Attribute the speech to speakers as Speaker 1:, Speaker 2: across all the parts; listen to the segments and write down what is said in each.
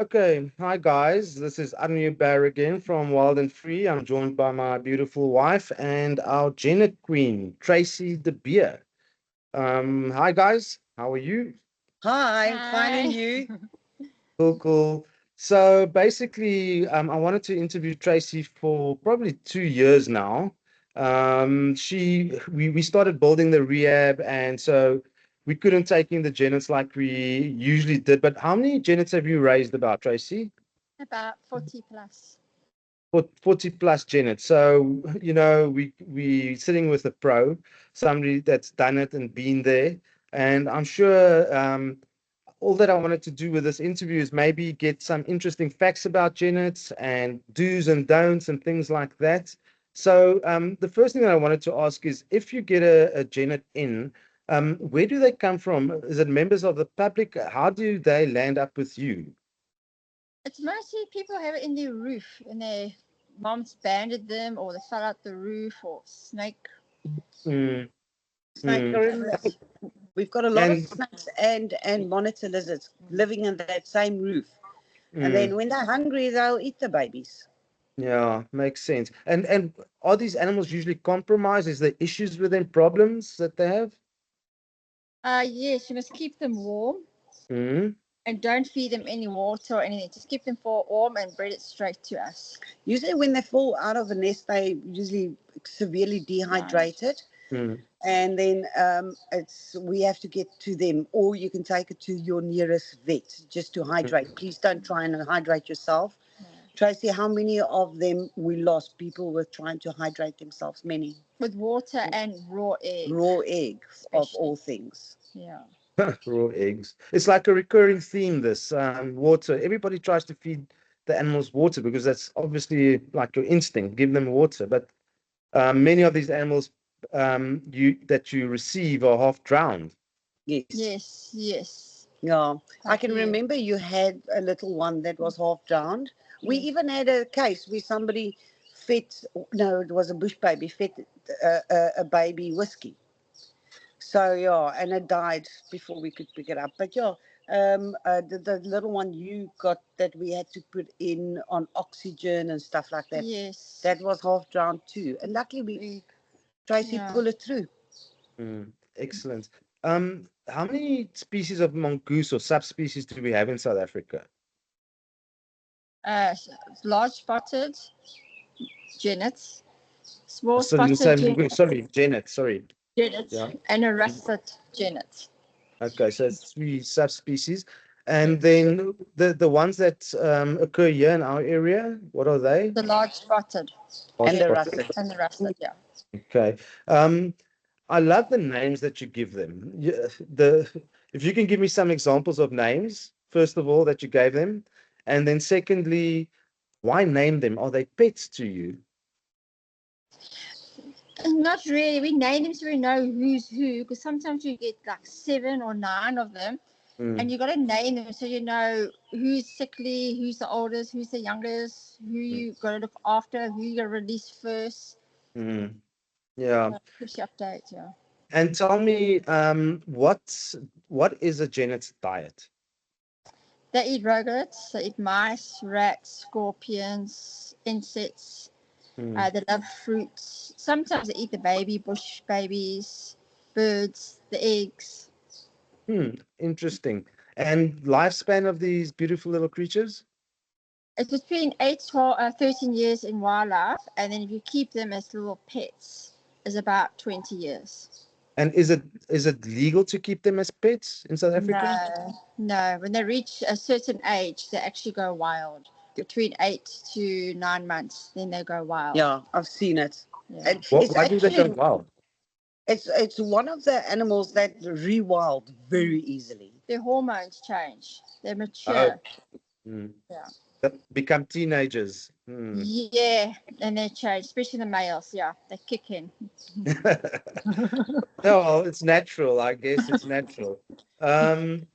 Speaker 1: Okay, hi guys. This is Arno Joubert again from Wild and Free. I'm joined by my beautiful wife and our Genet Queen, Tracey de Beer. Hi guys, how are you?
Speaker 2: Hi, fine and
Speaker 3: Hi.
Speaker 2: you?
Speaker 1: Cool, cool. So basically, I wanted to interview Tracey for probably 2 years now. We started building the rehab, and so we couldn't take in the Genets like we usually did. But how many Genets have you raised about, Tracey?
Speaker 3: About 40 plus.
Speaker 1: For 40 plus Janet. So, we sitting with a pro, somebody that's done it and been there. And I'm sure all that I wanted to do with this interview is maybe get some interesting facts about Janet and do's and don'ts and things like that. So, the first thing that I wanted to ask is if you get a Janet in, where do they come from? Is it members of the public? How do they land up with you?
Speaker 3: It's mostly people have it in their roof and their moms banded them or they fell out the roof or snake.
Speaker 1: Mm,
Speaker 2: Snake
Speaker 1: mm.
Speaker 2: gorillas. We've got a lot of
Speaker 1: And
Speaker 2: snakes and monitor lizards living in that same roof. And
Speaker 1: mm.
Speaker 2: then when they're hungry, they'll eat the babies.
Speaker 1: Yeah, makes sense. And are these animals usually compromised? Is there issues with them, problems that they have?
Speaker 3: Yes, you must keep them warm
Speaker 1: Mm,
Speaker 3: and don't feed them any water or anything. Just keep them for warm and bring it straight to us.
Speaker 2: Usually when they fall out of a nest, they usually severely
Speaker 3: Right.
Speaker 2: dehydrated.
Speaker 1: mm,
Speaker 2: And then we have to get to them, or you can take it to your nearest vet just to hydrate.
Speaker 1: mm.
Speaker 2: Please don't try and hydrate yourself. Tracy, how many of them we lost? People were trying to hydrate themselves. Many.
Speaker 3: With water and raw eggs,
Speaker 2: Raw egg of
Speaker 3: especially.
Speaker 2: all things.
Speaker 3: Yeah.
Speaker 1: Raw eggs. It's like a recurring theme, this water. Everybody tries to feed the animals water because that's obviously like your instinct, give them water. But many of these animals you receive are half drowned.
Speaker 2: Yes.
Speaker 3: Yes, yes.
Speaker 2: Yeah. I
Speaker 3: Like
Speaker 2: can
Speaker 3: you.
Speaker 2: remember you had a little one that was half drowned. We
Speaker 3: Yes.
Speaker 2: even had a case where somebody fed, no, it was a bush baby, fed a baby whiskey. So, yeah, and it died before we could pick it up. But, yeah, the little one you got that we had to put in on oxygen and stuff like that,
Speaker 3: Yes.
Speaker 2: that was half drowned too. And luckily we,
Speaker 3: We,
Speaker 2: Tracy,
Speaker 3: yeah.
Speaker 2: pulled it through.
Speaker 1: Excellent. How many species of mongoose or subspecies do we have in South Africa?
Speaker 3: Uh, Large spotted genets, small
Speaker 1: So you
Speaker 3: spotted
Speaker 1: say mongoose, sorry, Janet, sorry.
Speaker 3: genets,
Speaker 1: Yeah.
Speaker 3: and a russet genet.
Speaker 1: Okay, so it's three subspecies. And then the ones that occur here in our area, what are they?
Speaker 3: The large spotted
Speaker 1: Large
Speaker 2: And the
Speaker 3: genets
Speaker 1: spotted.
Speaker 2: russet.
Speaker 3: and the russet, yeah.
Speaker 1: Okay. Um, I love the names that you give them. If you can give me some examples of names, first of all, that you gave them, and then secondly, why name them? Are they pets to you?
Speaker 3: Not really. We name them so we know who's who, because sometimes you get like 7 or 9 of them, and
Speaker 1: Mm,
Speaker 3: you got to name them so you know who's sickly, who's the oldest, who's the youngest, who
Speaker 1: mm,
Speaker 3: you got to look after, who you got to release first.
Speaker 1: mm. Yeah.
Speaker 3: Push update, yeah.
Speaker 1: And tell me, what is a Genet's diet?
Speaker 3: They eat rodents, they eat mice, rats, scorpions, insects.
Speaker 1: Mm,
Speaker 3: They love fruits. Sometimes they eat the baby, bush babies, birds, the eggs.
Speaker 1: interesting. And lifespan of these beautiful little creatures?
Speaker 3: It's between 8 to 13 years in wildlife, and then if you keep them as little pets, is about 20 years.
Speaker 1: And is it legal to keep them as pets in South Africa?
Speaker 3: No, no. When they reach a certain age, they actually go wild. Between 8 to 9 months, then they go wild.
Speaker 2: Yeah, I've seen it.
Speaker 3: Yeah.
Speaker 2: And
Speaker 1: What,
Speaker 2: it's
Speaker 1: why do they go
Speaker 2: actually
Speaker 1: wild?
Speaker 2: it's one of the animals that rewild very easily.
Speaker 3: Their hormones change. They
Speaker 1: Oh,
Speaker 3: mature.
Speaker 1: mm.
Speaker 3: Yeah.
Speaker 1: That become teenagers. Hmm.
Speaker 3: Yeah, and they change, especially the males. Yeah, they kick in.
Speaker 1: No, well, it's natural, I guess it's natural. Um,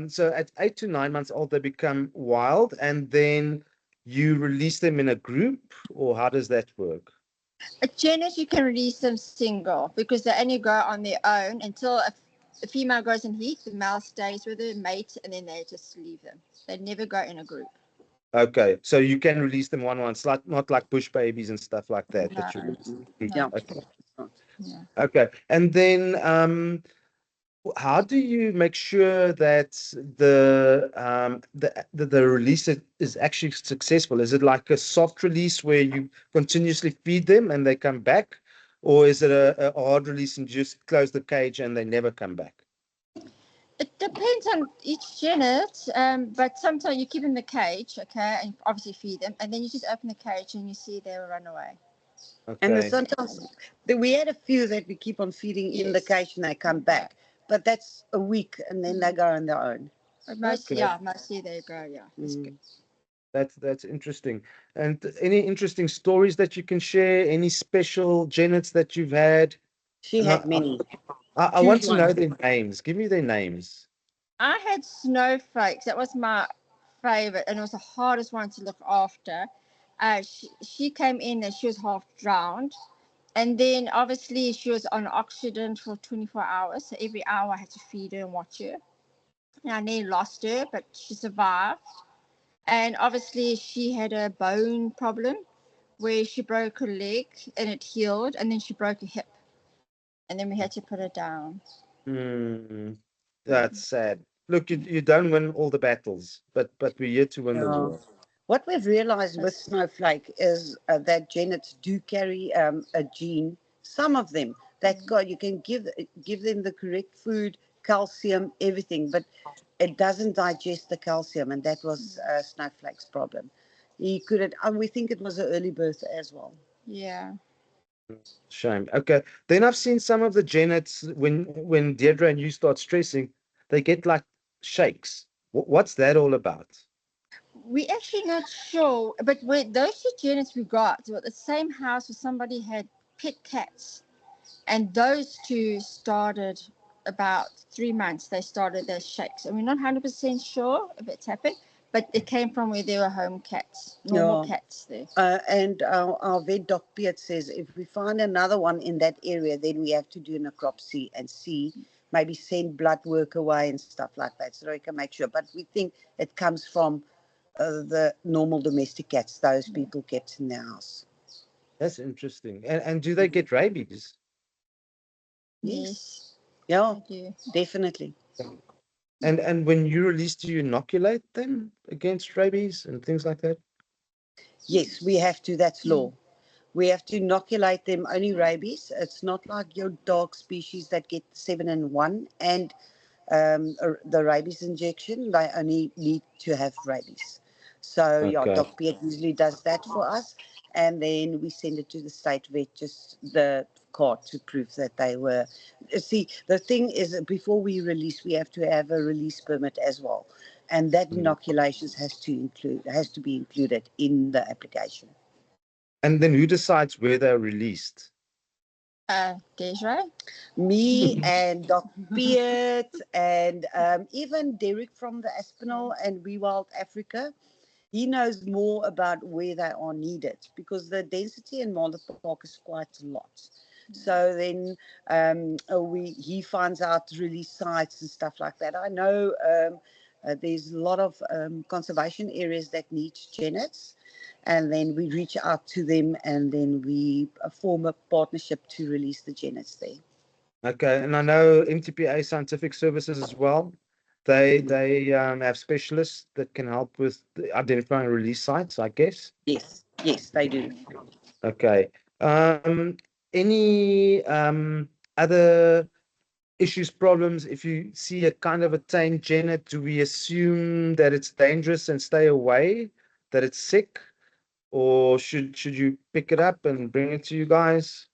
Speaker 1: so at 8 to 9 months old, they become wild, and then you release them in a group, or how does that work?
Speaker 3: At Genets, you can release them single because they only go on their own until the female goes in heat, the male stays with her mate, and then they just leave them. They never go in a group.
Speaker 1: Okay, so you can release them one-on-one. It's like not like bush babies and stuff like that that you release.
Speaker 2: Yeah.
Speaker 1: Okay.
Speaker 3: Yeah.
Speaker 1: Okay, and then how do you make sure that the release is actually successful? Is it like a soft release where you continuously feed them and they come back, or is it a hard release and you just close the cage and they never come back?
Speaker 3: It depends on each genet, but sometimes you keep them in the cage, okay, and obviously feed them, and then you just open the cage and you see they will run away.
Speaker 2: And
Speaker 1: Okay.
Speaker 2: sometimes we had a few that we keep on feeding in the cage and they come back, but that's a week and then they go on their own.
Speaker 3: But mostly,
Speaker 1: Okay.
Speaker 3: yeah, mostly they go, yeah. That's good.
Speaker 1: That's interesting. And any interesting stories that you can share? Any special genets that you've had?
Speaker 2: She
Speaker 1: And
Speaker 2: had many.
Speaker 1: I want to know their names. Give me their names.
Speaker 3: I had Snowflakes. That was my favorite, and it was the hardest one to look after. She came in and she was half drowned. And then obviously she was on oxygen for 24 hours. So every hour I had to feed her and watch her. And I nearly lost her, but she survived. And obviously she had a bone problem where she broke her leg and it healed. And then she broke her hip. And then we had to put her down.
Speaker 1: That's sad. Look, you don't win all the battles, but we're here to win the war.
Speaker 2: What we've realized with Snowflake is that genets do carry a gene, some of them, that God, you can give them the correct food, calcium, everything, but it doesn't digest the calcium, and that was Snowflake's problem. He couldn't, we think it was an early birth as well.
Speaker 3: Yeah.
Speaker 1: Shame. Okay. Then I've seen some of the genets when Deidre and you start stressing, they get like shakes. What's that all about?
Speaker 3: We actually not sure, but those two genets we got were at the same house where somebody had pet cats, and those two started about 3 months. They started their shakes, and we're not 100% sure if it's happened, but it came from where there were home cats, normal cats there.
Speaker 2: And our vet, Doc Piet, says if we find another one in that area, then we have to do a necropsy and see, maybe send blood work away and stuff like that, so we can make sure. But we think it comes from the normal domestic cats those people kept in their house.
Speaker 1: That's interesting. And do they get rabies?
Speaker 3: Yes.
Speaker 2: Yeah,
Speaker 3: I do.
Speaker 2: definitely.
Speaker 1: And when you release, do you inoculate them against rabies and things like that?
Speaker 2: Yes, we have to. That's law. We have to inoculate them only rabies. It's not like your dog species that get 7-in-1 and the rabies injection. They only need to have rabies. So yeah,
Speaker 1: Okay.
Speaker 2: Doc Piet usually does that for us, and then we send it to the state vet, just the card to prove that they were. See, the thing is, before we release, we have to have a release permit as well, and that inoculations has to be included in the application.
Speaker 1: And then who decides where they're released?
Speaker 3: Deidre?
Speaker 2: Me and Doc Piet and even Derek from the Aspinall and We Wild Africa. He knows more about where they are needed because the density in Marley Park is quite a lot. So then he finds out release sites and stuff like that. I know there's a lot of conservation areas that need genets, and then we reach out to them and then we form a partnership to release the genets there.
Speaker 1: Okay, and I know MTPA Scientific Services as well. They have specialists that can help with identifying release sites, I guess.
Speaker 2: Yes, they do.
Speaker 1: Okay. Any other issues, problems? If you see a kind of a tame genet, do we assume that it's dangerous and stay away, that it's sick, or should you pick it up and bring it to you guys?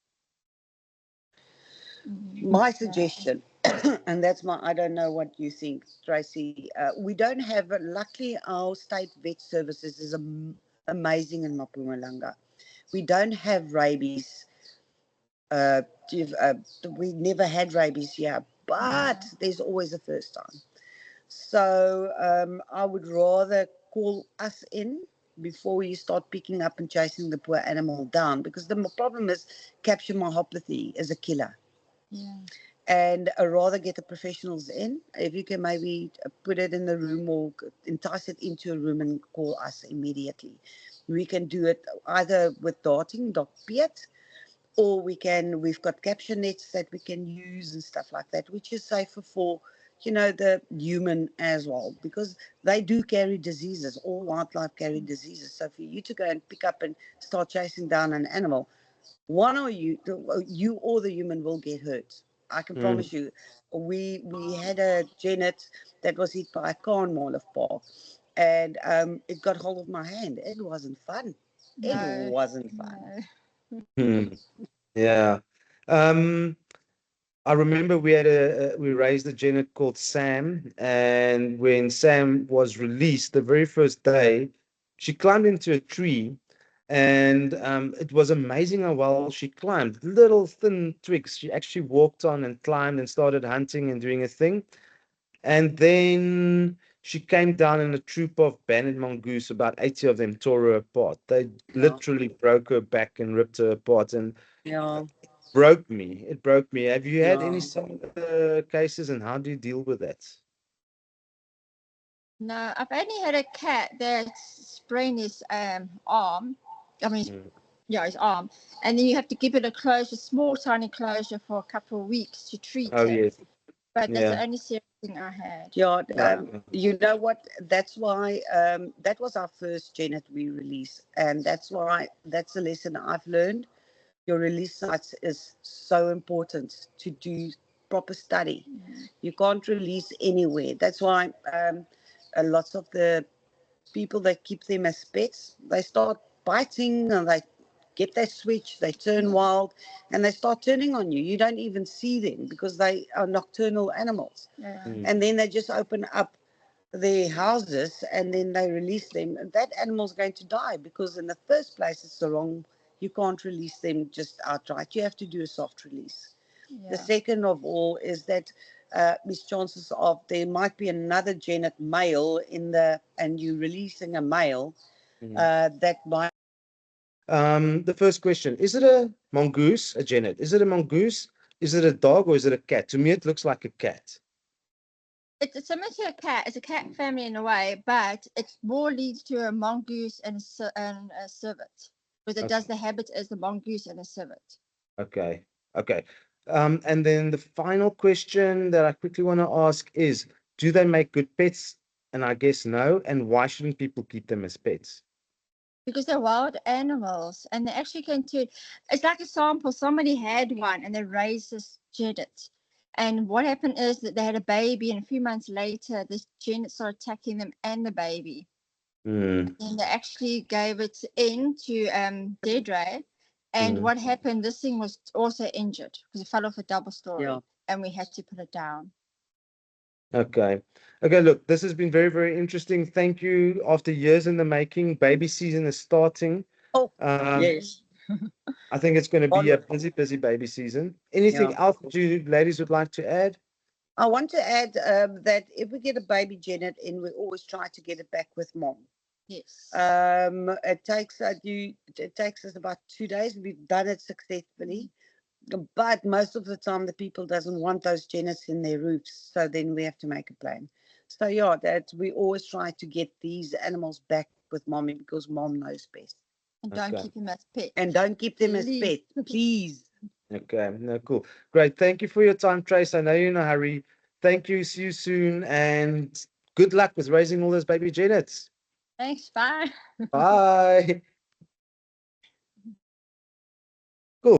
Speaker 2: My suggestion, and that's I don't know what you think, Tracey. We don't have, luckily, our state vet services is amazing in Mpumalanga. We don't have rabies. We never had rabies here, but there's always a first time. So I would rather call us in before you start picking up and chasing the poor animal down, because the problem is capture myopathy is a killer.
Speaker 3: Yeah.
Speaker 2: and rather get the professionals in. If you can maybe put it in the room or entice it into a room and call us immediately. We can do it either with darting, dot Piet, or we've got caption nets that we can use and stuff like that, which is safer for, the human as well, because they do carry diseases. All wildlife carry diseases. So for you to go and pick up and start chasing down an animal, one or you or the human will get hurt. I can
Speaker 1: Mm.
Speaker 2: promise you. We had a Genet that was hit by a car in Marlow Park, and it got hold of my hand. It wasn't fun. It
Speaker 3: No,
Speaker 2: wasn't fun.
Speaker 3: no.
Speaker 1: Hmm. Yeah. Um, I remember we raised a genet called Sam, and when Sam was released, the very first day, she climbed into a tree, and it was amazing how well she climbed. Little thin twigs. She actually walked on and climbed and started hunting and doing a thing. And then she came down in a troop of banded mongoose. About 80 of them tore her apart. They
Speaker 2: Yeah,
Speaker 1: literally broke her back and ripped her apart. And
Speaker 2: yeah,
Speaker 1: broke me. It broke me. Have you had any
Speaker 2: yeah.
Speaker 1: similar cases, and how do you deal with that?
Speaker 3: No, I've only had a cat that sprained his arm. I mean,
Speaker 1: Mm.
Speaker 3: yeah, his arm. And then you have to give it a closure, small, tiny closure for a couple of weeks to treat
Speaker 1: Oh,
Speaker 3: it.
Speaker 1: yes.
Speaker 3: But that's
Speaker 1: Yeah.
Speaker 3: the only serious thing I had.
Speaker 2: Yeah,
Speaker 1: No.
Speaker 2: you know what? That's why that was our first Genet we released, and that's a lesson I've learned. Your release sites is so important to do proper study. You can't release anywhere. That's why lots of the people that keep them as pets, they start biting and they get their switch, they turn wild, and they start turning on you. You don't even see them because they are nocturnal animals.
Speaker 3: Yeah.
Speaker 1: Mm.
Speaker 2: And then they just open up their houses and then they release them. And that animal's going to die because in the first place it's the wrong. You can't release them just outright. You have to do a soft release. The
Speaker 3: Yeah.
Speaker 2: second of all is that there's chances of there might be another genet male and you releasing a male
Speaker 1: Mm.
Speaker 2: that might.
Speaker 1: The first question, is it a mongoose, a genet? Is it a mongoose? Is it a dog or is it a cat? To me, it looks like a cat.
Speaker 3: It's similar to a cat. It's a cat family in a way, but it more leads to a mongoose and a civet. Because it does
Speaker 1: Okay.
Speaker 3: the habit as the mongoose and a civet.
Speaker 1: Okay. Okay. And then the final question that I quickly want to ask is, do they make good pets? And I guess no. And why shouldn't people keep them as pets?
Speaker 3: Because they're wild animals and they actually can turn. It's like a sample. Somebody had one and they raised this genet. And what happened is that they had a baby, and a few months later, this genet started attacking them and the baby.
Speaker 1: Mm.
Speaker 3: And they actually gave it in to Deidre. And
Speaker 1: Mm.
Speaker 3: what happened, this thing was also injured because it fell off a double
Speaker 2: Yeah.
Speaker 3: story and we had to put it down.
Speaker 1: Okay. Okay, look, this has been very, very interesting. Thank you. After years in the making, baby season is starting.
Speaker 2: Oh,
Speaker 1: Um,
Speaker 2: yes.
Speaker 1: I think it's going to be a
Speaker 2: On,
Speaker 1: busy, busy baby season. Anything
Speaker 2: yeah.
Speaker 1: else that you ladies would like to add?
Speaker 2: I want to add that if we get a baby genet in, we always try to get it back with mom.
Speaker 3: Yes.
Speaker 2: It takes us about 2 days. We've done it successfully, but most of the time the people doesn't want those genets in their roofs, so then we have to make a plan. So yeah, that we always try to get these animals back with mommy because mom knows best.
Speaker 3: And don't
Speaker 1: Okay.
Speaker 3: keep him as pet.
Speaker 2: And don't keep them as
Speaker 3: Please.
Speaker 2: pet, please.
Speaker 1: Okay. No, cool. Great. Thank you for your time, Trace. I know you're in a hurry. Thank you. See you soon. And good luck with raising all those baby genets.
Speaker 3: Thanks. Bye.
Speaker 1: Bye.